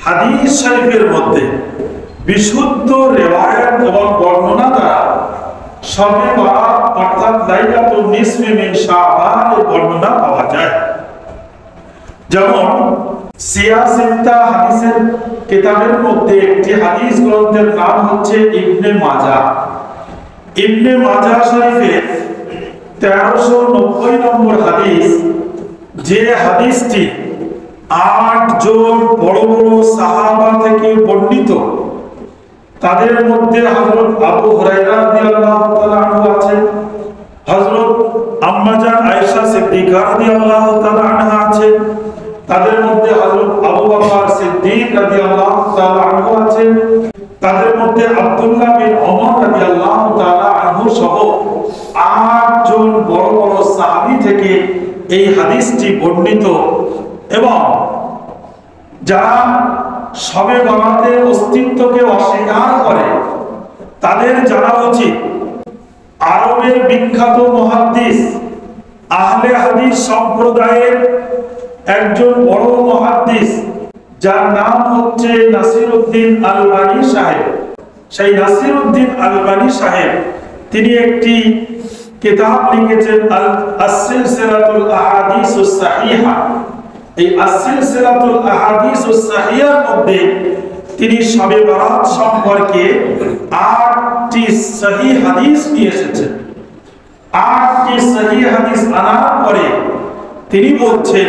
হাদিস শরীফের মধ্যে বিশুদ্ধ রিওয়ায়াত এবং বর্ণনা দ্বারা শবে বরাত অর্থাৎ লাইলাতুন নিসফি মিন শাবান এর বর্ণনা পাওয়া যায়। যেমন সিয়াসিত্তা হাদিসের কিতাবের মধ্যে একটি হাদিস গ্রন্থের নাম হচ্ছে ইবনে মাজাহ। ইবনে মাজাহ শরীফের 1390 নম্বর হাদিস, যে হাদিসটি 8 জন বড় বড় সাহাবা থেকে বর্ণিত। তাদের মধ্যে হযরত আবু হুরায়রা রাদিয়াল্লাহু তাআলা আনহু আছেন, হযরত আম্মা জান আয়েশা সিদ্দিকা রাদিয়াল্লাহু তাআলা আনহা আছেন, তাদের মধ্যে হযরত আবু বকর সিদ্দিক রাদিয়াল্লাহু তাআলা আনহু আছেন, তাদের মধ্যে আব্দুল্লাহ বিন ওমর রাদিয়াল্লাহু তাআলা আনহু সহ 8 জন বড় বড় সাহাবী থেকে এই হাদিসটি বর্ণিত। এবং যারা শবে বরাতের অস্তিত্বকে অস্বীকার করে তাদের জানা উচিত আরবের বিখ্যাত মুহাদ্দিস আহলে হাদিস সম্প্রদায়ের একজন বড় মুহাদ্দিস যার নাম হচ্ছে নাসিরউদ্দিন আলবানী সাহেব। সেই নাসিরউদ্দিন আলবানী সাহেব তিনি একটি কিতাব লিখেছেন আস-সিলসিলাতুল আহাদিসুস সাহিহা। এই আস-সিলসিলাতুল আহাদিসুস সাহিহার মধ্যে তিনি শবে বরাত সম্পর্কে 8টি সহিহ হাদিস নিয়ে এসেছেন। 8টি সহিহ হাদিস আনার পরে তিনি বলছেন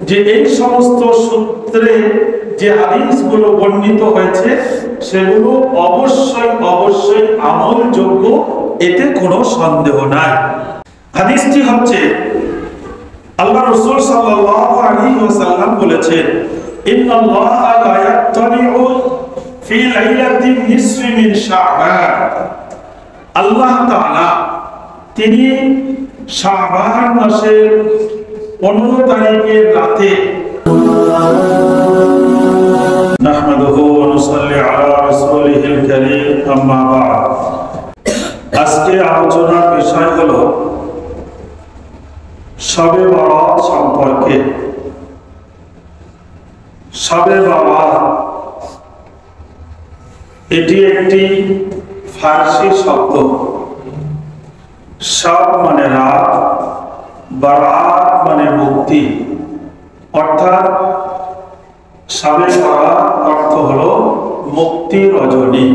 যে এই সমস্ত সূত্রে যে হাদিসগুলো বর্ণিত হয়েছে সেগুলো অবশ্যই অবশ্যই আমলযোগ্য, এতে কোনো সন্দেহ নাই। হাদিসটি হচ্ছে আল্লাহ রাসূল সাল্লাল্লাহু আলাইহি ওয়াসাল্লাম বলেছেন, ইন্নাল্লাহা লা ইয়াত্তালিউ ফি লাইলাতিন নিসফি মিন শাবান। আল্লাহ তাআলা তিনি শাবান মাসের 15 তারিখের রাতে নাহমাদুহু ওয়া নুসাল্লি আলা রাসূলিহিল কারীম, আম্মা বা'দ। আজকে আলোচনার বিষয় হলো শবে বরাত সম্পর্কে। শবে বরাত এটি একটি ফারসি শব্দ। শব মানে রাত, বরাত মানে মুক্তি, অর্থাৎ শবে বরাত অর্থ হলো মুক্তি রজনী।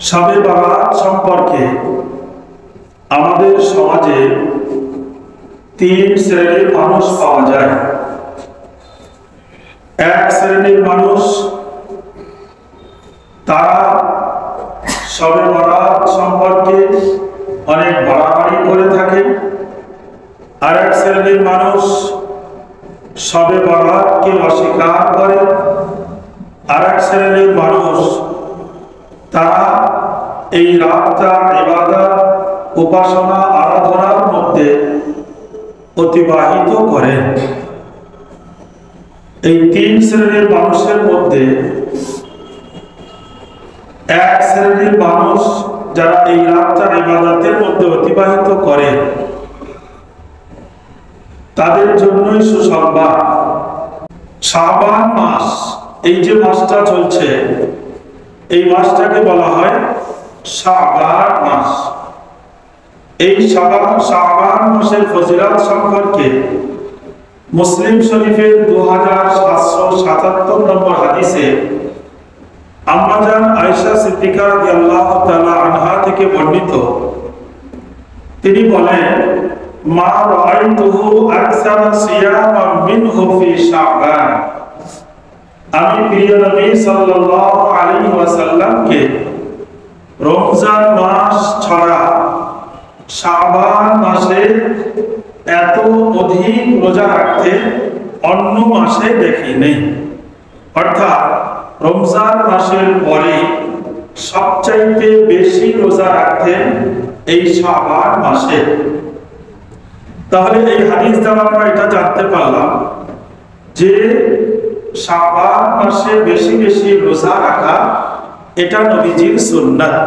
শবে বরাত সম্পর্কে আমাদের সমাজে 3 শ্রেণীর মানুষ পাওয়া যায়। এক শ্রেণীর মানুষ তারা শবে বরাত সম্পর্কে অনেক বাড়াবাড়ি করে থাকে। আর এক শ্রেণীর মানুষ শবে বরাতকে অস্বীকার করে। আর এক শ্রেণীর মানুষ তারা এই রাতটা ইবাদত, উপাসনা, আরাধনার মধ্যে অতিবাহিত করেন। এই 3 শ্রেণীর মানুষের মধ্যে এক শ্রেণীর মানুষ যারা এই রাতটা ইবাদতের মধ্যে অতিবাহিত করে তাদের জন্যই সুসংবাদ। শাবান মাস, এই যে মাসটা চলছে, এই মাসটাকে বলা হয় শাবান মাস। এই শাবান মাসের ফজিলত সম্পর্কে মুসলিম শরীফের 2777 নম্বর হাদিসে আম্মা জান আয়েশা সিদ্দিকা রাদিয়াল্লাহু তাআলা আনহা থেকে বর্ণিত। তিনি বলেন, মা রাআইতুহু আকসারা সিয়ামান মিনহু ফি শাবান। আমি প্রিয় নবী সাল্লাল্লাহু আলাইহি ওয়াসাল্লামকে রমজান মাস ছাড়া শাবান মাসে এত অধিক রোজা রাখতে অন্য মাসে দেখি নেই। অর্থাৎ রমজান মাসের পরে সবচাইতে বেশি রোজা রাখতেন এই শাবান মাসে। তাহলে এই হাদিস দ্বারা আমরা এটা জানতে পারলাম যে শাবান মাসে বেশি বেশি রোজা রাখা এটা নবীজির সুন্নাত।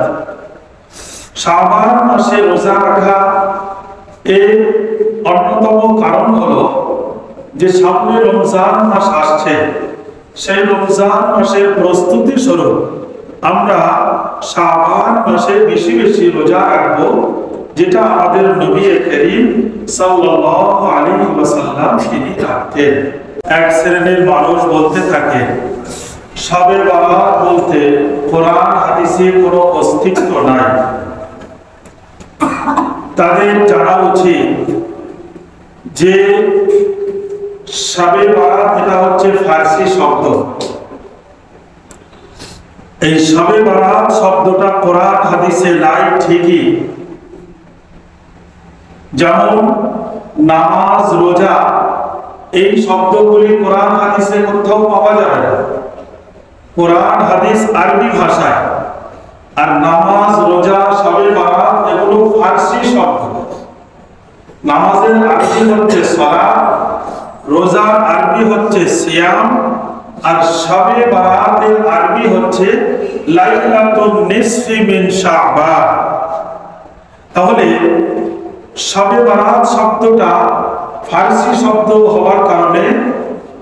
শাবান মাসে রোজা রাখা এর অন্যতম কারণ হলো যে সামনে রমজান মাস আসছে, সেই রমজান মাসের প্রস্তুতি স্বরূপ আমরা শাবান মাসে বেশি বেশি রোজা রাখবো, যেটা আমাদের নবী করিম সাল্লাল্লাহু আলাইহি ওয়াসাল্লাম তিনি রাখতেন। এক শ্রেণীর মানুষ বলতে থাকে শবে বরাত বলতে কোরআন হাদিসে কোনো অস্তিত্ব নাই। তাদের জানা উচিত যে শবে বরাত এটা হচ্ছে ফার্সি শব্দ। এই শবে বরাত শব্দটা কোরআন হাদিসে নাই ঠিকই, যেমন নামাজ, রোজা এই শব্দগুলি কোরআন হাদিসে কোথাও পাওয়া যাবে না। কোরআন হাদিস আরবি ভাষায়, আর নামাজ, রোজা, শবে বরাত এগুলো ফার্সি শব্দ। নামাজের আরবি হচ্ছে সালাত, রোজার আরবি হচ্ছে সিয়াম, আর শবে বরাতের আরবি হচ্ছে লাইলাতুন নিসফি মিন শাবান। তাহলে শবে বরাত শব্দটা ফার্সি শব্দ হওয়ার কারণে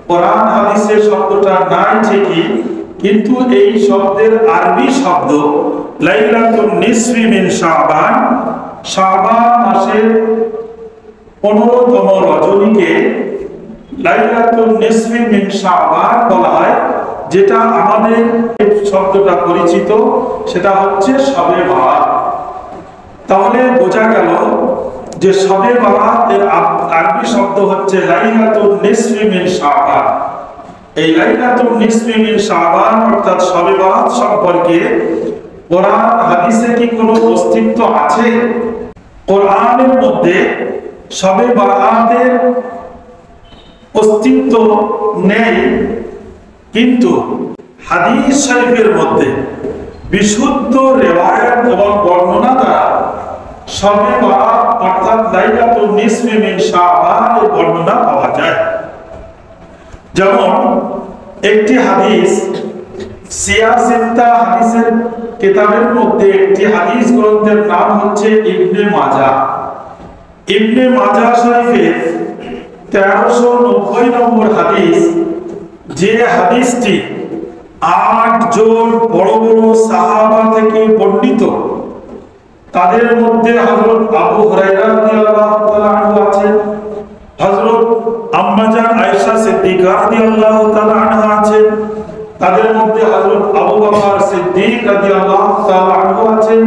কোরআন হাদিসে শব্দটা নাই ঠিকই, কিন্তু এই শব্দের আরবি শব্দ লাইলাতুন নিসফি মিন শাবান, শাবান মাসের 15তম রজনীকে লাইলাতুন নিসফি মিন শাবান বলা হয়। যেটা আমাদের শব্দটা পরিচিত সেটা হচ্ছে শবে বরাত। তাহলে বোঝা গেল যে শবে বরাত এর আরবি শব্দ হচ্ছে লাইলাতুন নিসফি মিন শাবান। এই লাইলাতুন নিসফি মিন শাবান অর্থাৎ শবে বরাত সম্পর্কে কোরআন হাদিসে কি কোনো অস্তিত্ব আছে? কোরআনের মধ্যে শবে বরাতের অস্তিত্ব নেই, কিন্তু হাদিস শরীফের মধ্যে বিশুদ্ধ রিওয়ায়াত এবং বর্ণনা দ্বারা শবে বরাত অর্থাৎ লাইলাতুন নিসফি মিন শাবান এর বর্ণনা পাওয়া যায়। যেমন একটি হাদিস, সিয়াসিত্তা হাদিসের কিতাবের মধ্যে একটি হাদিস গ্রন্থের নাম হচ্ছে ইবনে মাজাহ। ইবনে মাজাহ শরীফের 1390 নম্বর হাদিস, যে হাদিসটি 8 জন বড় বড় সাহাবা থেকে বর্ণিত। তাদের মধ্যে হযরত আবু হুরায়রা রাদিয়াল্লাহু তাআলা আনহু আছেন, হযরত আম্মা জান আয়েশা সিদ্দিকা রাদিয়াল্লাহু তাআলা আনহা আছেন, তাদের মধ্যে হযরত আবু বকর সিদ্দিক রাদিয়াল্লাহু তাআলা আনহু আছেন,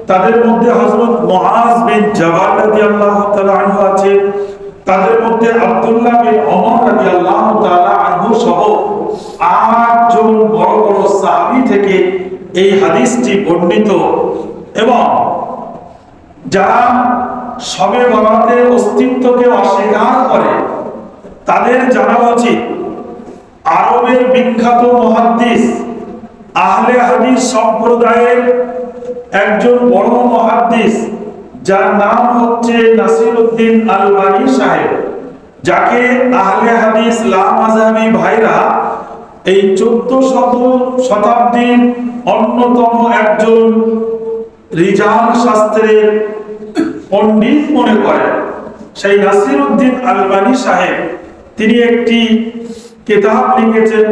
তাদের মধ্যে হযরত মুআজ বিন জাবাল রাদিয়াল্লাহু তাআলা আনহু আছেন, তাদের মধ্যে আব্দুল্লাহ বিন ওমর রাদিয়াল্লাহু তাআলা আনহু সহ 8 জন বড় বড় সাহাবী থেকে এই হাদিসটি বর্ণিত। এবং যারা শবে বরাতের অস্তিত্বকে অস্বীকার করে তাদের জানা উচিত আরবের বিখ্যাত মুহাদ্দিস, আহলে হাদিস সম্প্রদায়ের একজন বড় মুহাদ্দিস যার নাম হচ্ছে নাসিরউদ্দিন আলবানী সাহেব, যাকে আহলে হাদিস লা মাযহাবী ভাইরা এই 1400 শতাব্দীর অন্যতম একজন রিজাল শাস্ত্রের পণ্ডিত মনে করেন। সেই নাসিরউদ্দিন আলবানী সাহেব তিনি একটি কিতাব লিখেছেন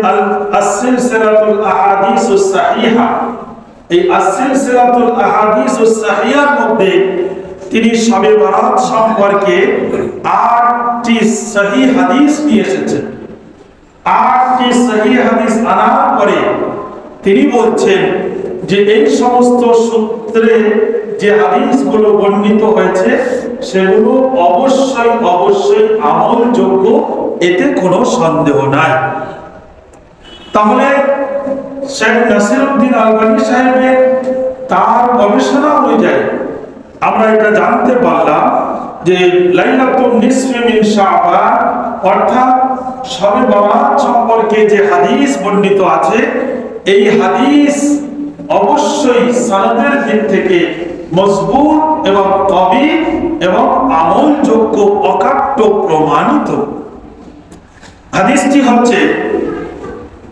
আস-সিলসিলাতুল আহাদিসুস সাহিহা। এই আস-সিলসিলাতুল আহাদিসুস সাহিহার মধ্যে তিনি শবে বরাত সম্পর্কে 8টি সহিহ হাদিস নিয়ে এসেছেন। 8টি সহিহ হাদিস আনার পরে তিনি বলছেন যে এই সমস্ত সূত্রে যে হাদিসগুলো বর্ণিত হয়েছে সেগুলো অবশ্যই অবশ্যই আমলযোগ্য, এতে কোনো সন্দেহ নাই। তাহলে শেখ নাসিরউদ্দিন আলবানী সাহেবের তার গবেষণা অনুযায়ী আমরা এটা জানতে পারলাম যে লাইলাতুন নিসফি মিন শাবান অর্থাৎ শবে বরাত সম্পর্কে যে হাদিস বর্ণিত আছে, এই হাদিস অবশ্যই সনদের দিক থেকে মজবুত এবং কবি এবং আমলযোগ্য, অকাট্য, প্রমাণিত। হাদিসটি হচ্ছে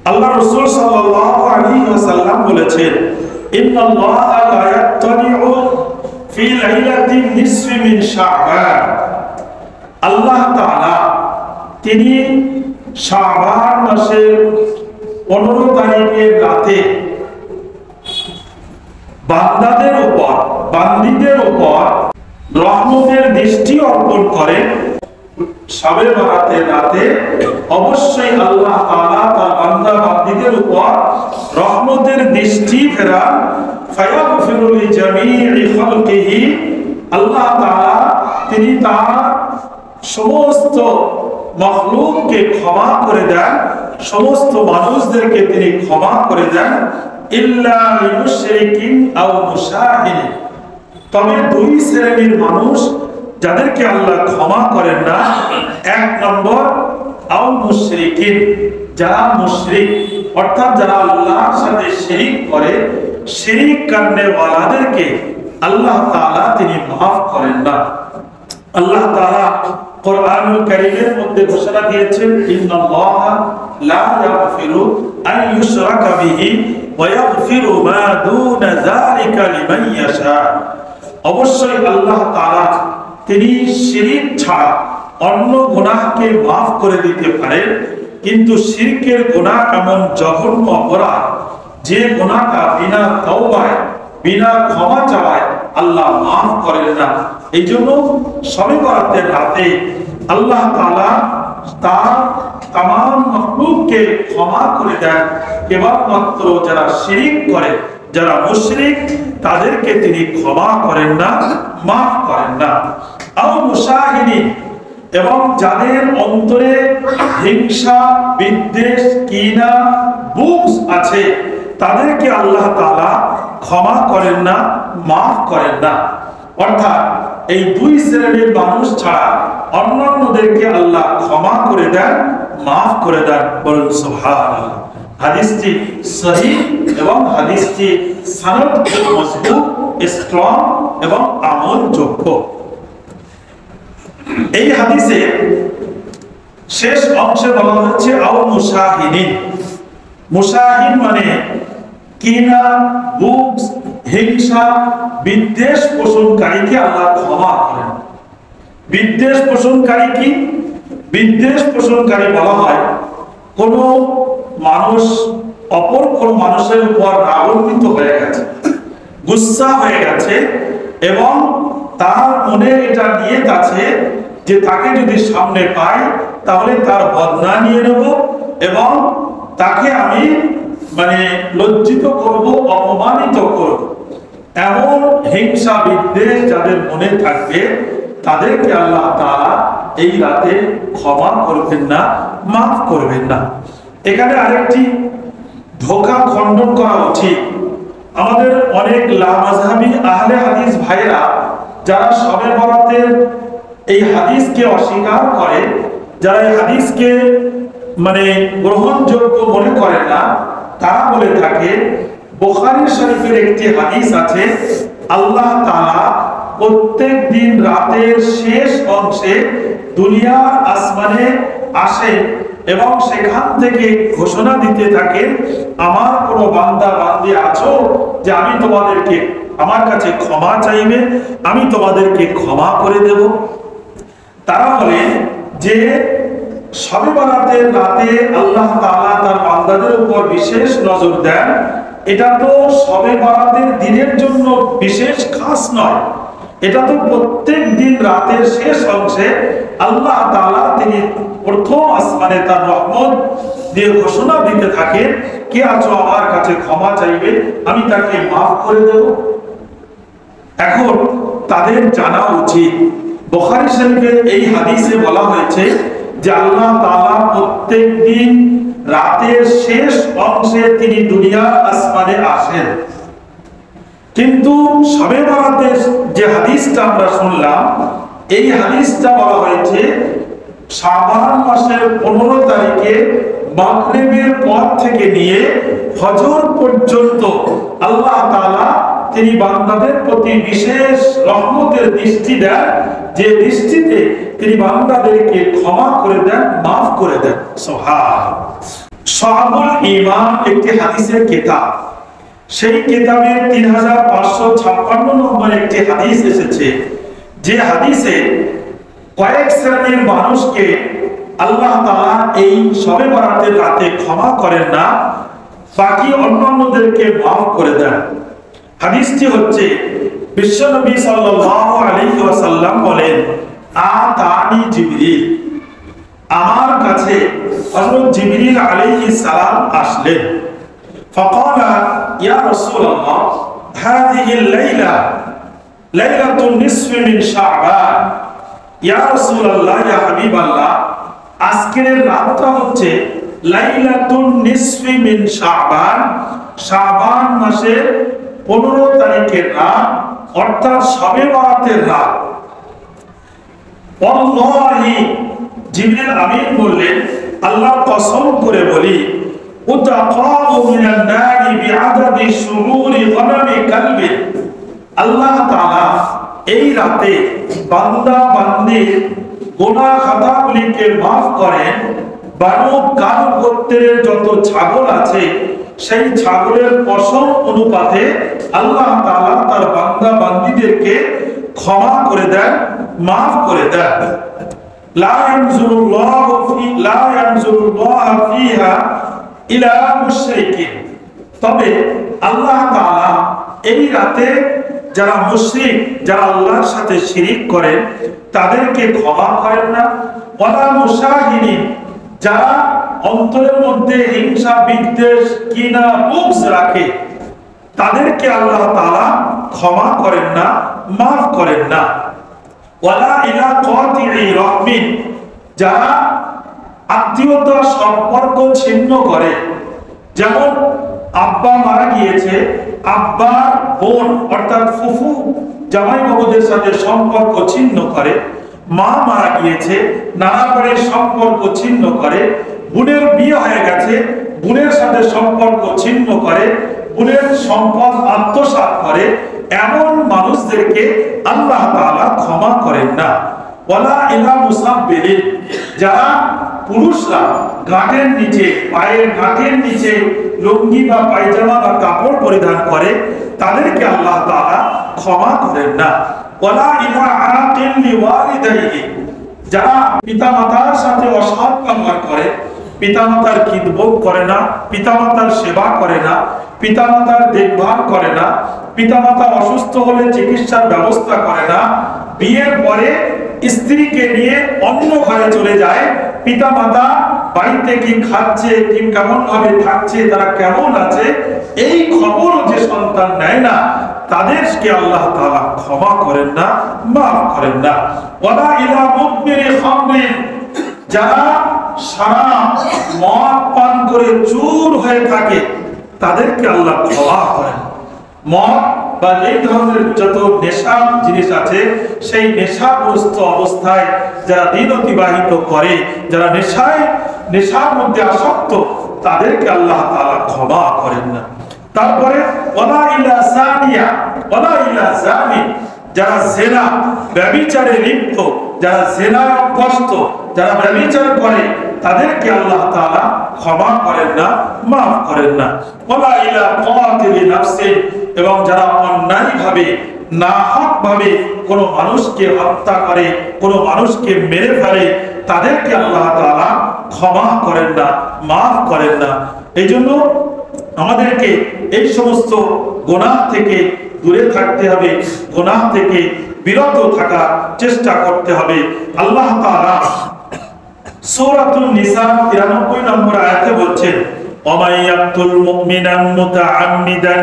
আল্লাহ রাসূল সাল্লাল্লাহু আলাইহি ওয়াসাল্লাম বলেছেন, ইন্নাল্লাহা লা ইয়াত্তালিউ ফি লাইলাতিন নিসফি মিন শাবান। আল্লাহ তাআলা তিনি শাবান মাসের 15 তারিখের রাতে বান্দীদের উপর রহমতের দৃষ্টি অর্পণ করেন। শবে বরাতের রাতে অবশ্যই আল্লাহ তাআলা তার বান্দা বান্দীদের উপর রহমতের দৃষ্টি ফেরান। ফায়াগফিরু লিজামিই খালকিহি, আল্লাহ তাআলা তিনি তার সমস্ত মাখলুককে ক্ষমা করে দেন, সমস্ত মানুষদেরকে তিনি ক্ষমা করে দেন। ইল্লা লিলমুশরিকিন আও মুশাহিন, তবে দুই শ্রেণীর মানুষ যাদেরকে আল্লাহ ক্ষমা করেন না। এক নম্বর আও মুশরিকিন, যারা মুশরিক অর্থাৎ যারা আল্লাহর সাথে শিরিক করে, শিরিক করনে ওয়ালাদেরকে আল্লাহ তাআলা তিনি maaf করেন না। আল্লাহ তাআলা কোরআনুল কারীমের মধ্যে ঘোষণা দিয়েছেন, ইন্নাল্লাহা লা ইয়াগফিরু আন ইউশরাকা বিহি ওয়া ইয়াগফিরু মা দুনা যালিকা লিমান ইয়াশা। অবশ্যই আল্লাহ তাআলা তিনি শিরক ছাড়া অন্য গুনাহকে maaf করে দিতে পারেন, কিন্তু শিরকের গুনাহ এমন জঘন্য অপরাধ যে গুনাহটা বিনা তওবায় বিনা ক্ষমা চাওয়ায় আল্লাহ maaf করেন না। এই জন্য শবে বরাতের রাতে আল্লাহ তাআলা তার तमाम মাখলুককে ক্ষমা করে দেন। কেবলমাত্র যারা শিরক করে, যারা মুশরিক, তাদেরকে তিনি ক্ষমা করেন না, maaf করেন না। আও মুশাহিদিন, এবং যাদের অন্তরে হিংসা, বিদ্বেষ, কিনা, বুগজ আছে, তাদেরকে আল্লাহ তাআলা ক্ষমা করেন না, maaf করেন না। অর্থাৎ এই দুই শ্রেণীর মানুষ ছাড়া অন্যান্যদেরকে আল্লাহ ক্ষমা করে দেন, maaf করে দেন। বলুন সুবহানাল্লাহ। হাদিসটি সহিহ এবং হাদিসটি সনদ মজবুত, স্ট্রং এবং আমলযোগ্য। এই হাদিসে শেষ অংশে বলা হচ্ছে আও মুশাহিদিন। মুশাহিদ মানে কিনা, বুগজ, হিংসা, বিদ্বেষ পোষণকারীকে আল্লাহ ক্ষমা করেন। বিদ্বেষ পোষণকারী কি? বিদ্বেষ পোষণকারী বলা হয় কোন মানুষ অপর কোন মানুষের উপর রাগান্বিত হয়ে গেছে, গুসসা হয়ে গেছে, এবং তার মনে এটা নিয়ত আছে যে তাকে যদি সামনে পাই তাহলে তার বদনা নিয়ে নেব এবং তাকে আমি লজ্জিত করব, অপমানিত করব। এমন হিংসা, বিদ্বেষ যাদের মনে থাকবে তাদেরকে আল্লাহ তাআলা এই রাতে ক্ষমা করবেন না, maaf করবেন না। এখানে আরেকটি ধোঁকা খণ্ডন করা উচিত। আমাদের অনেক লামাযহাবী আহলে হাদিস ভাইরা যারা শবে বরাতের এই হাদিসকে অস্বীকার করে, যারা এই হাদিসকে গ্রহণযোগ্য মনে করে না, তারা বলে থাকে বুখারী শরীফের একটি হাদিস আছে, আল্লাহ তাআলা প্রত্যেক দিন রাতের শেষ অংশে দুনিয়ার আসমানে আসে এবং সেখান থেকে ঘোষণা দিতে থাকেন, আমার কোনো বান্দা বান্দি আছো যে আমি তোমাদেরকে, আমার কাছে ক্ষমা চাইবে, আমি তোমাদেরকে ক্ষমা করে দেব। তারা বলে যে শবে বরাতের রাতে আল্লাহ তাআলা তার বান্দাদের উপর বিশেষ নজর দেন, এটা তো শবে বরাতের দিনের জন্য বিশেষ খাস নয়, এটা তো প্রত্যেক দিন রাতের শেষ অংশে আল্লাহ তাআলা তিনি প্রথম আসমানে তার রহমত দিয়ে ঘোষণা দিতে থাকেন, কে আছো আমার কাছে ক্ষমা চাইবে, আমি তাকে maaf করে দেব। এখন তাদের জানা উচিত বুখারী শরীফের এই হাদিসে বলা হয়েছে যে আল্লাহ তাআলা প্রত্যেক দিন রাতের শেষ অংশে তিনি দুনিয়ার আসমানে আসেন, কিন্তু শবে বরাতের যে হাদিসটা আমরা শুনলাম, এই হাদিসটা বলা হয়েছে শাবান মাসের 15 তারিখে মাগরিবের পর থেকে নিয়ে ফজর পর্যন্ত আল্লাহ তাআলা তিনি বান্দাদের প্রতি বিশেষ রহমতের দৃষ্টি দেন, যে দৃষ্টিতে তিনি বান্দাদেরকে ক্ষমা করে দেন, maaf করে দেন। সুবহানাল্লাহ। ঈমান একটি হাদিসের কিতাব, সেই কিতাবের 3556 নম্বর একটি হাদিস এসেছে, যে হাদিসে কয়েক শ্রেণীর মানুষকে আল্লাহ তাআলা এই শবে বরাতের রাতে ক্ষমা করেন না, বাকি অন্যান্যদেরকে মাফ করে দেন। হাদিসটি হচ্ছে বিশ্বনবী সাল্লাল্লাহু আলাইহি ওয়াসাল্লাম বলেন, আতানি জিবরিল, আমার কাছে হযরত জিবরিল আলাইহিস সালাম আসলেন। ফাকালা ইয়া রাসূলুল্লাহ হাযিহিল লাইলা লাইলাতুন নিসফি মিন শাবান। ইয়া রাসূলুল্লাহ, ইয়া হাবিবাল্লাহ, আজকের রাতটা হচ্ছে লাইলাতুন নিসফি মিন শাবান, শাবান মাসের 15 তারিখের রাত, অর্থাৎ শবে বরাতের রাত। ওয়াল্লাহি, জিবরিল আমিন বললেন, আল্লাহর কসম করে বলি, উতাকাউ মিনান নারি বিআদাদি শুরুরি গনামি কালবি। আল্লাহ তাআলা এই রাতে বান্দা বান্দির গুনাহ খাতাগুলিকে মাফ করেন। বানু কাল গোত্রের যত ছাগল আছে সেই ছাগলের পশম অনুপাতে আল্লাহ তাআলা তার বান্দা বান্দীদেরকে ক্ষমা করে দেন, মাফ করে দেন। লা ইয়ানজুরুল্লাহু ফিহা ইলা মুশরিকিন। তবে আল্লাহ তাআলা এই রাতে যারা মুশরিক, যারা আল্লাহর সাথে শিরিক করেন, তাদেরকে ক্ষমা করেন না। ওয়ালা মুশাহিদিন, যারা অন্তরের মধ্যে হিংসা, বিদ্বেষ, কিনা, বুগজ রাখে, তাদেরকে আল্লাহ তাআলা ক্ষমা করেন না, মাফ করেন না। ওয়ালা ইলা কাতিই রাহমিন, যারা আত্মীয়তার সম্পর্ক ছিন্ন করে, যেমন আব্বা মারা গিয়েছে, আব্বার বোন অর্থাৎ ফুফু জামাই বাবুদের সাথে সম্পর্ক ছিন্ন করে, মা মারা গিয়েছে, নানা বাড়ির সম্পর্ক ছিন্ন করে, বোনের বিয়ে হয়ে গেছে, বোনের সাথে সম্পর্ক ছিন্ন করে, বোনের সম্পদ আত্মসাৎ করে, এমন মানুষদেরকে আল্লাহ তাআলা ক্ষমা করেন না। ওয়ালা ইলা মুসাব্বিরিন, যারা পুরুষরা গাঁটের নিচে, পায়ের গাঁটের নিচে লুঙ্গি বা পায়জামা বা কাপড় পরিধান করে, তাদেরকে আল্লাহ তাআলা ক্ষমা করেন না। ওয়ালা ইলা আকিল লিওয়ালিদাইহি, যারা পিতামাতার সাথে অসৎ ব্যবহার করে, পিতামাতার খিদমত করে না, পিতামাতার সেবা করে না, পিতামাতার দেখভাল করে না, পিতামাতা অসুস্থ হলে চিকিৎসার ব্যবস্থা করে না, বিয়ের পরে স্ত্রীকে নিয়ে অন্য ঘরে চলে যায়, পিতামাতা বাড়িতে কি খাচ্ছে, কি কেমন ভাবে থাকছে, তারা কেমন আছে, এই খবর যে সন্তান নেয় না, তাদেরকে আল্লাহ তাআলা ক্ষমা করেন না, মাফ করেন না। ওয়ালা ইলা মুদমিরি খামরিন, যারা সারা মদ পান করে চুর হয়ে থাকে, তাদেরকে আল্লাহ ক্ষমা করেন। মদ বা এই ধরনের যত নেশা জিনিস আছে, সেই নেশাগ্রস্ত অবস্থায় যারা দিন অতিবাহিত করে, যারা নেশার মধ্যে আসক্ত, তাদেরকে আল্লাহ তাআলা ক্ষমা করেন না। তারপরে ওয়ালা ইলা জানিয়া ওয়ালা ইলা জানি, যারা জিনা ব্যভিচারে লিপ্ত, যারা জিনায় অভ্যস্ত, যারা ব্যভিচার করে, তাদেরকে আল্লাহ তাআলা ক্ষমা করেন না, মাফ করেন না। ওয়ালা ইলা কাতিলি নাফসিন, এবং যারা অন্যায়ভাবে, নাহকভাবে কোনো মানুষকে হত্যা করে, কোনো মানুষকে মেরে ফেলে, তাদেরকে আল্লাহ তাআলা ক্ষমা করেন না, মাফ করেন না। এই জন্য আমাদেরকে এই সমস্ত গুনাহ থেকে দূরে থাকতে হবে, গুনাহ থেকে বিরত থাকার চেষ্টা করতে হবে। আল্লাহ তাআলা সূরাতুন নিসা 93 নম্বর আয়াতে বলছেন, ওয়া ইয়াকতুল মুমিনান মুতাআম্মিদান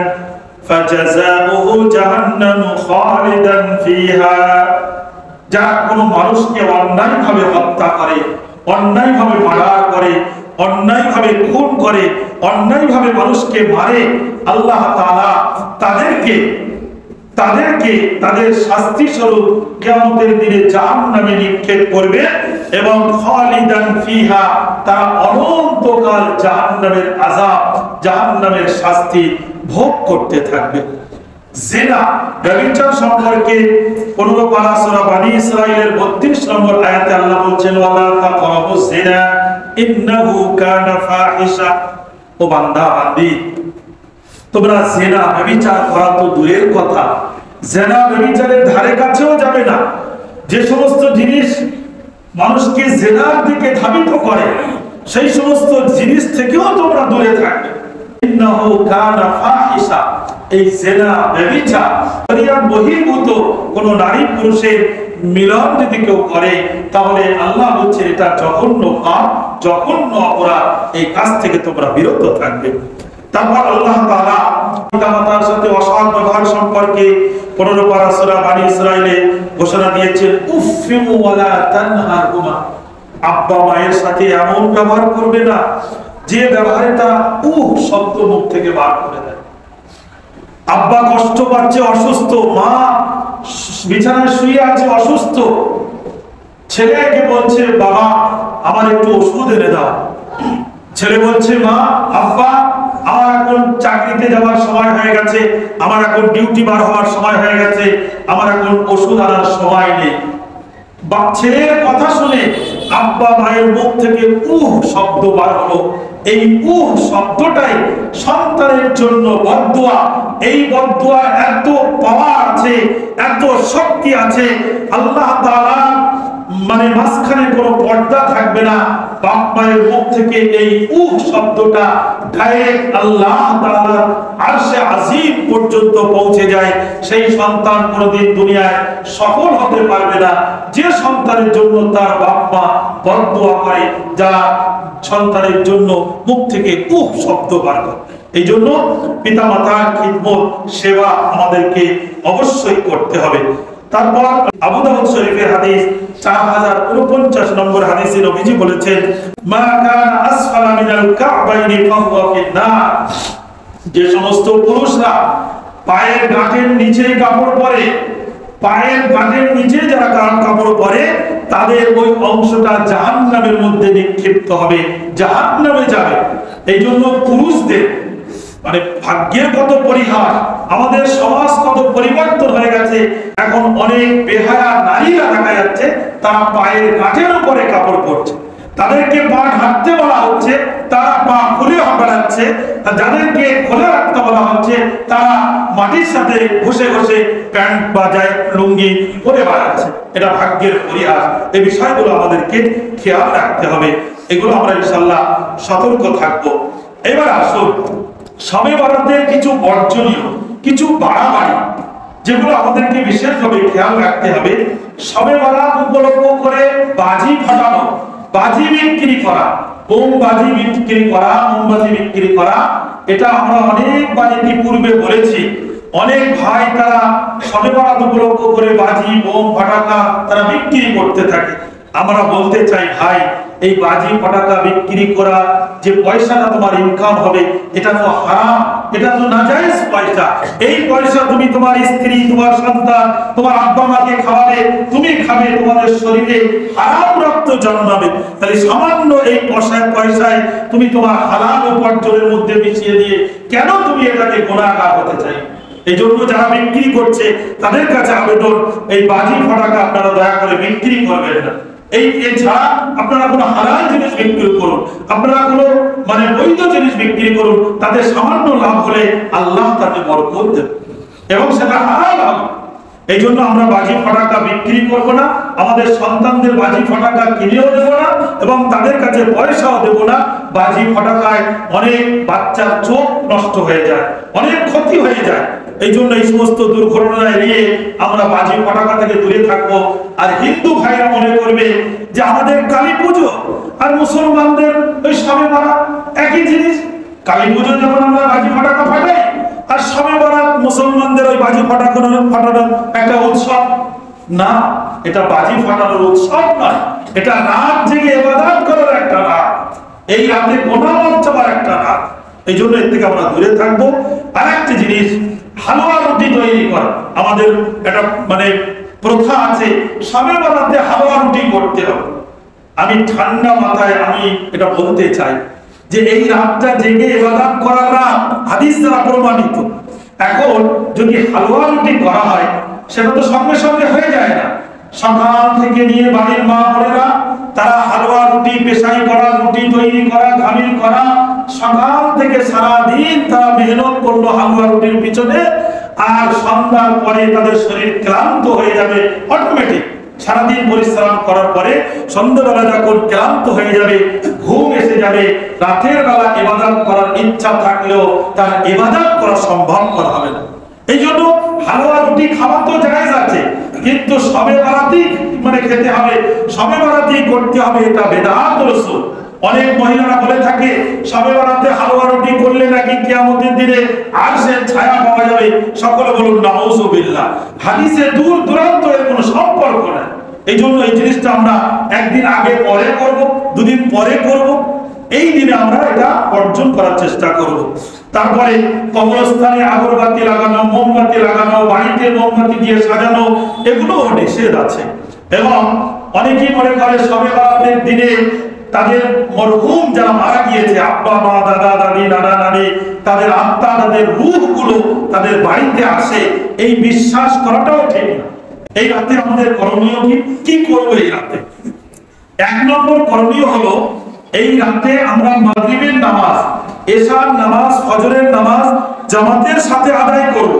ফাজাযাউহু জাহান্নামু খালিদান ফিহা। যারা কোনো মানুষকে অন্যায়ভাবে হত্যা করে, অন্যায়ভাবে মার্ডার করে, অন্যায়ভাবে খুন করে, অন্যায়ভাবে মানুষকে মারে, আল্লাহ তাআলা তাদেরকে তাদের শাস্তি স্বরূপ কিয়ামতের দিনে জাহান্নামে নিক্ষেপ করবে, এবং খালিদান ফিহা, তারা অনন্তকাল জাহান্নামের আযাব, জাহান্নামের শাস্তি ভোগ করতে থাকবে। জিনা ব্যভিচার সম্পর্কে 15 পারা সূরা বনী ইসরাঈলের 32 নম্বর আয়াতে আল্লাহ বলছেন, ওয়ালা তাকরাবুজ জিনা ইন্নাহু কানা ফাহিশা। ও বান্দা বান্দি, তোমরা জিনা ব্যভিচার করা তো দূরের কথা, জিনা ব্যভিচারের ধারে কাছেও যাবে না। যে সমস্ত জিনিস মানুষকে জিনার দিকে ধাবিত করে, সেই সমস্ত জিনিস থেকেও তোমরা দূরে থাকবে। ইন্নাহু কানা ফাহিশা, এই জিনা ব্যভিচার শরীয়ত বহির্ভূত কোন নারী পুরুষের মিলন যদি কেউ করে, তাহলে আল্লাহ বলছে এটা জঘন্য পাপ, জঘন্য অপরাধ, এই কাজ থেকে তোমরা বিরত থাকবে। তারপর আল্লাহ তাআলা পিতামাতার সাথে অসৎ ব্যবহার সম্পর্কে 15 পারা সূরা বনী ইসরাঈলে ঘোষণা দিয়েছেন, উফফিউ ওয়ালা তানহারহুমা, আব্বা মায়ের সাথে এমন ব্যবহার করবে না যে ব্যবহারে তারা শব্দ মুখ থেকে বার করে দেয়। আব্বা কষ্ট পাচ্ছে, অসুস্থ, মা বিছানায় শুয়ে আছে অসুস্থ, ছেলেকে বলছে বাবা আমার একটু ওষুধ এনে দাও, ছেলে বলছে মা আব্বা আমার এখন চাকরিতে যাওয়ার সময় হয়ে গেছে, আমার এখন ডিউটি বার হওয়ার সময় হয়ে গেছে, আমার এখন ওষুধ আনার সময় নেই। বা ছেলের কথা শুনে আব্বা মায়ের মুখ থেকে শব্দ বার হলো, এই শব্দটাই সন্তানের জন্য বদদুয়া। এই বদদুয়ার এত পাওয়ার আছে, এত শক্তি আছে, আল্লাহ তাআলা মানে মাঝখানে কোনো পর্দা থাকবে না। বাপ মায়ের মুখ থেকে এই শব্দটা ডাইরেক্ট আল্লাহ তাআলার আরশে আজিম পর্যন্ত পৌঁছে যায়। সেই সন্তান কোনোদিন দুনিয়ায় সফল হতে পারবে না যে সন্তানের জন্য তার বাপ মা বদদুয়া করে, যা সন্তানের জন্য মুখ থেকে শব্দ বার করে। এই জন্য পিতামাতার খিদমত সেবা আমাদেরকে অবশ্যই করতে হবে। তারপর আবু দাউদ শরীফের হাদিস 4049 নম্বর হাদিসে নবীজি বলেছেন, মা কানা আসফালা মিনাল কা'বাইনি ফাহুয়া ফিন-নার, যে সমস্ত পুরুষরা পায়ের গাঁটের নিচে কাপড় পরে, পায়ের গাঁটের নিচে যারা কাপড় পরে তাদের ওই অংশটা জাহান্নামের মধ্যে নিক্ষিপ্ত হবে, জাহান্নামে যাবে। এই জন্য পুরুষদের মানে ভাগ্যের কত পরিহার, আমাদের সমাজ কত পরিবর্তন হয়ে গেছে। এখন অনেক বেহায়া নারীরা দেখা যাচ্ছে তারা পায়ের গাঁটের উপরে কাপড় পরছে, তাদেরকে পা ঢাকতে বলা হচ্ছে, তারা পা খুলে বেড়াচ্ছে, যাদেরকে খুলে রাখতে বলা হচ্ছে তারা মাটির সাথে ঘষে ঘষে প্যান্ট বা লুঙ্গি পরে বেড়াচ্ছে। এটা ভাগ্যের পরিহার। এই বিষয়গুলো আমাদেরকে খেয়াল রাখতে হবে, এগুলো আমরা ইনশাআল্লাহ সতর্ক থাকবো। এবার আসুন শবে বরাতের কিছু বর্জনীয়, কিছু বাড়াবাড়ি যেগুলো আমাদেরকে বিশেষভাবে খেয়াল রাখতে হবে। শবে বরাত উপলক্ষ করে বাজি ফাটানো, বাজি বিক্রি করা, বোমবাজি বিক্রি করা, মোমবাতি বিক্রি করা, এটা আমরা অনেকবার পূর্বে বলেছি। অনেক ভাই তারা শবে বরাত উপলক্ষ করে বাজি বোম ফাটাকা তারা বিক্রি করতে থাকে। আমরা বলতে চাই ভাই, এই বাজি ফটাকা বিক্রি করা যে পয়সাটা তোমার ইনকাম হবে, এটা তো হারাম, এটা তো নাজায়েজ পয়সা। এই পয়সা তুমি তোমার স্ত্রী, তোমার সন্তান, তোমার আব্বা মাকে খাওয়াবে, তুমি খাবে, তোমাদের শরীরে হারাম রক্ত জন্মাবে। তাহলে সামান্য এই পয়সায় তুমি তোমার হালাল উপার্জনের মধ্যে মিশিয়ে দিয়ে কেন তুমি এটাকে গুনাহগার হতে চাই? এই জন্য যারা বিক্রি করছে তাদের কাছে আবেদন, এই বাজি ফটাকা আপনারা দয়া করে বিক্রি করবেন না। এই ছাড়া আপনারা কোনো হালাল জিনিস বিক্রি করুন, আপনারা কোনো মানে বৈধ জিনিস বিক্রি করুন, তাদের সামান্য লাভ হলে আল্লাহ তাকে বরকত দেবে এবং সেটা হালাল হবে। এই জন্য আমরা বাজি ফটাকা বিক্রি করব না, আমাদের সন্তানদের বাজি ফটাকা কিনেও দেব না এবং তাদের কাছে পয়সাও দেব না। বাজি ফটাকায় অনেক বাচ্চার চোখ নষ্ট হয়ে যায়, অনেক ক্ষতি হয়ে যায়। এই জন্য এই সমস্ত দুর্ঘটনা এড়িয়ে আমরা বাজি ফটাকা থেকে দূরে থাকবো। আর হিন্দু ভাইরা মনে করবে যে আমাদের কালী পুজো আর মুসলমানদের ওই শবে বরাত একই জিনিস। কালী পুজো যখন আমরা বাজি ফটাকা ফাটাই, আর শবে বরাত মুসলমানদের ওই বাজি ফাটানোর একটা উৎসব না। এটা বাজি ফাটানোর উৎসব নয়, এটা রাত জেগে ইবাদত করার একটা রাত, এই রাতে গোনা মাফ চাওয়ার একটা রাত। এই জন্য এর থেকে আমরা দূরে থাকবো। আর একটা জিনিস, হালুয়া রুটি তৈরি করা আমাদের একটা মানে প্রথা আছে, শবে বরাতে হালুয়া রুটি করতে হবে। আমি ঠান্ডা মাথায় আমি এটা বলতে চাই যে এই রাতটা জেগে ইবাদত করার রাত, হাদিস দ্বারা প্রমাণিত। এখন যদি হালুয়া রুটি করা হয় সেটা তো সঙ্গে সঙ্গে হয়ে যায় না। সকাল থেকে নিয়ে বাড়ির মা বোনেরা তারা হালুয়া রুটি, পেশাই করা রুটি তৈরি করা, খামির করা, সকাল থেকে সারাদিন তারা মেহনত করলো হালুয়া রুটির পিছনে। আর সন্ধ্যার পরে তাদের শরীর ক্লান্ত হয়ে যাবে অটোমেটিক, সারাদিন পরিশ্রম করার পরে সন্ধ্যাবেলা যখন ক্লান্ত হয়ে যাবে, ঘুম এসে যাবে, রাতের বেলা ইবাদত করার ইচ্ছা থাকলেও তার ইবাদত করা সম্ভব করা হবে না। এই জন্য হালুয়া রুটি খাওয়া তো জায়েজ আছে, কিন্তু সবে বরাতেই খেতে হবে, সবে বরাতেই করতে হবে, এটা বেদাত রাসূল। অনেক মহিলারা বলে থাকে সবে বরাতে হালুয়া রুটি করলে নাকি কিয়ামতের দিনে আরশের ছায়া পাওয়া যাবে। সকলে বলুন নাউযুবিল্লাহ। হাদিসে দূর দূরান্ত এর কোনো সম্পর্ক নেই। এই জন্য এই জিনিসটা আমরা একদিন আগে পরে করব, দুদিন পরে করব, এই দিনে আমরা এটা অর্জন করার চেষ্টা করব। তারপরে কবরস্থানে আগরবাতি লাগানো, মোমবাতি লাগানো, বাড়িতে মোমবাতি দিয়ে সাজানো, এগুলো নিষেধ আছে। এবং অনেকেই মনে করে সবে বরাতের দিনে তাদের মরহুম যারা মারা গিয়েছে, আব্বা মা, দাদা দাদি, নানা নানি, তাদের আত্মা, তাদের রূহগুলো তাদের বাড়িতে আসে, এই বিশ্বাস করাটাও ঠিক না। এই রাতে আমাদের করণীয় কি করব? এই রাতে এক নম্বর করণীয় হলো এই রাতে আমরা মাগরিবের নামাজ, এশার নামাজ, ফজরের নামাজ জামাতের সাথে আদায় করব।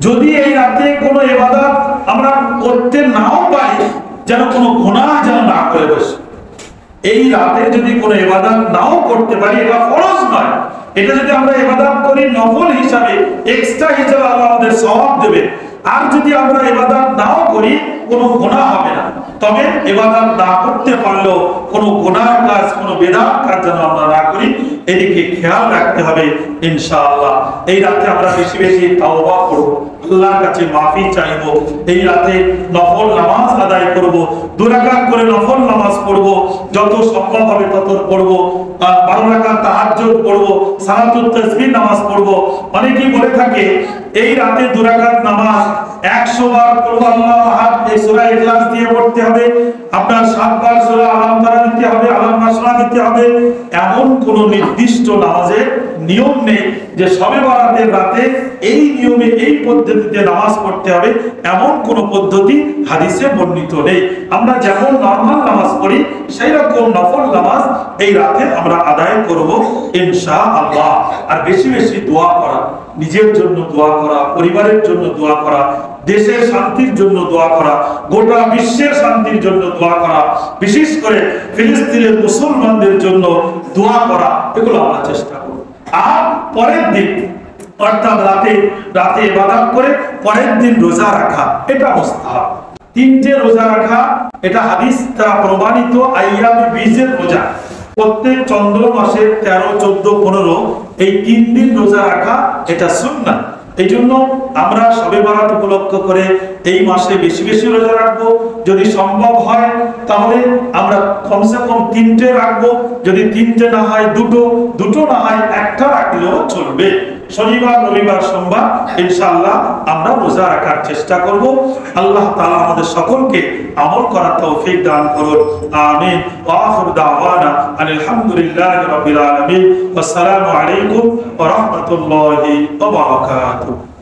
যদি এই রাতে কোনো ইবাদত আমরা করতে নাও পারি, যেন কোনো গুনাহ যেন না করে বসে। এই রাতে যদি কোনো ইবাদত নাও করতে পারি, এটা ফরজ নয়, এটা যদি আমরা ইবাদত করি নফল হিসাবে, এক্সট্রা হিসাবে আল্লাহ আমাদের সওয়াব দেবে। আর যদি আমরা ইবাদত নাও করি, কোনো গুনাহ হবে না। তবে ইবাদত না করতে পারলেও কোনো গুনাহ কাজ, কোনো বেদাত কাজ যেন আমরা না করি, এদিকে খেয়াল রাখতে হবে ইনশাআল্লাহ। এই রাতে আমরা বেশি বেশি তাওবা করব, আল্লাহর কাছে মাফি চাইব। এই রাতে নফল নামাজ আদায় করব, 2 রাকাত করে নফল নামাজ পড়ব, যত সম্ভব হবে তত পড়ব। 12 রাকাত তাহাজ্জুদ পড়ব, সালাতুত তাসবিহ নামাজ পড়ব। অনেকেই বলে থাকে এই রাতে 2 রাকাত নামাজ 100 বার পড়ব আল্লাহু আহাদ, এই সূরা ইখলাস দিয়ে পড়তে হবে, আপনার 7 বার সূরা আলাম তারা দিতে হবে, আলাম নাসরা দিতে হবে। এমন কোন নির্দিষ্ট নামাজের নিয়ম নেই যে সবে বরাতের রাতে এই নিয়মে, এই পদ্ধতিতে নামাজ পড়তে হবে, এমন কোন পদ্ধতি হাদিসে বর্ণিত নেই। আমরা যেমন নরমাল নামাজ পড়ি, সেই রকম নফল নামাজ এই রাতে আমরা আদায় করব ইনশাআল্লাহ। আর বেশি বেশি দোয়া করা, নিজের জন্য দোয়া করা, পরিবারের জন্য দোয়া করা, দেশের শান্তির জন্য দোয়া করা, গোটা বিশ্বের শান্তির জন্য দোয়া করা, বিশেষ করে ফিলিস্তিনের মুসলমানদের জন্য দোয়া করা, এগুলো আমরা চেষ্টা করব। আর পরের দিন অর্থাৎ রাতে ইবাদত করে পরের দিন রোজা রাখা, এটা মুস্তাহাব। 3টে রোজা রাখা, এটা হাদিস দ্বারা প্রমাণিত। আইয়ামে বীজের রোজা, প্রত্যেক চন্দ্র মাসের 13, 14, 15 এই 3 দিন রোজা রাখা, এটা সুন্নাহ। এই জন্য আমরা শবে বরাত উপলক্ষ করে এই মাসে বেশি বেশি রোজা রাখবো। যদি সম্ভব হয় তাহলে আমরা কমসে কম 3টে রাখবো, যদি 3টে না হয় 2টো না হয় 1টা রাখলেও চলবে। শনিবার, রবিবার, সোমবার ইনশাআল্লাহ আমরা রোজা রাখার চেষ্টা করব। আল্লাহ তাআলা আমাদের সকলকে আমল করার তৌফিক দান করুন, আমিন। ওয়া আখিরু দাওয়ানা আলহামদুলিল্লাহি রাব্বিল আলামিন। আসসালামু আলাইকুম ওয়া রাহমাতুল্লাহি ওয়া বারাকাতুহু।